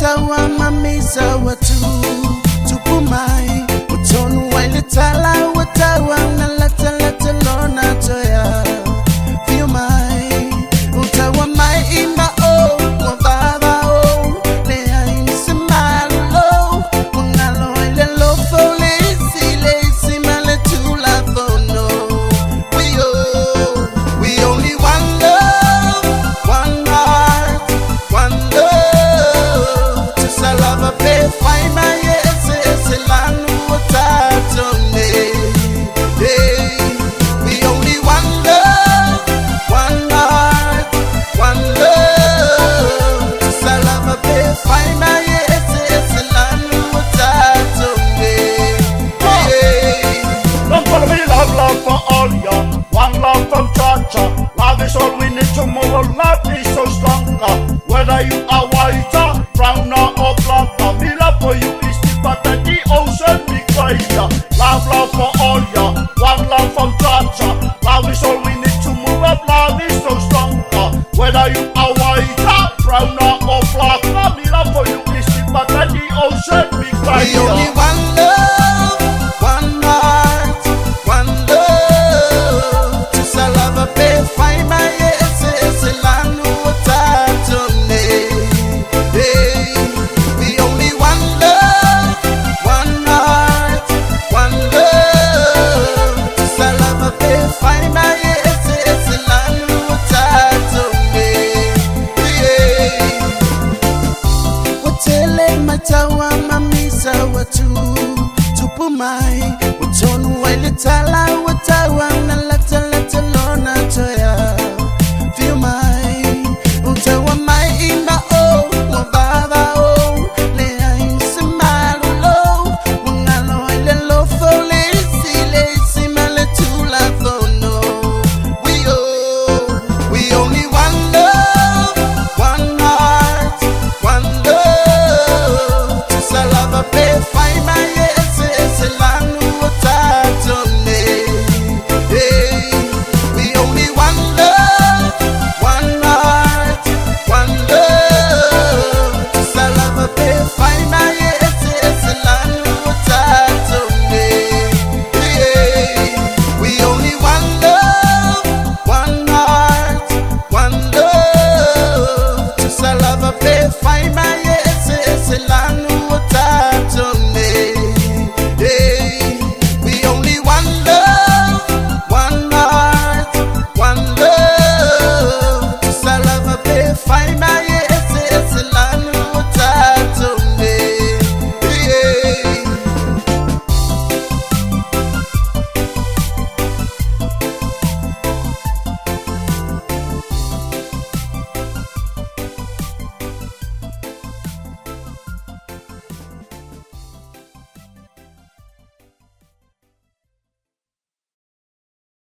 matawa mamisa watu tupumai utonu wailitala watawa na lata lona toya feel my utawa mai ima o wababa o lea insimalo mungalo ile lofo lesi male tula fono we only one love one heart one love to salava pe find my yes lanu watatone hey we only one love one heart one love to salava pe find my yes lanu watatone hey don't follow me love for all ya one love from Chacha love is all we need to move love is so stronger whether you are whiter browner or blacker me love for you is deeper than the ocean big greater love for all ya one love from Chacha love is all we need to move up love is so stronger whether you are whiter browner or blacker me love for you is deeper than the ocean big we only greater one love one heart one love to salava pe find my yes lanu watatone hey we only one love one heart one love to salava pe find my yes lanu watatone hey watele matawa mamisa watu tupumai utonu wailitala watawa na lata lona toya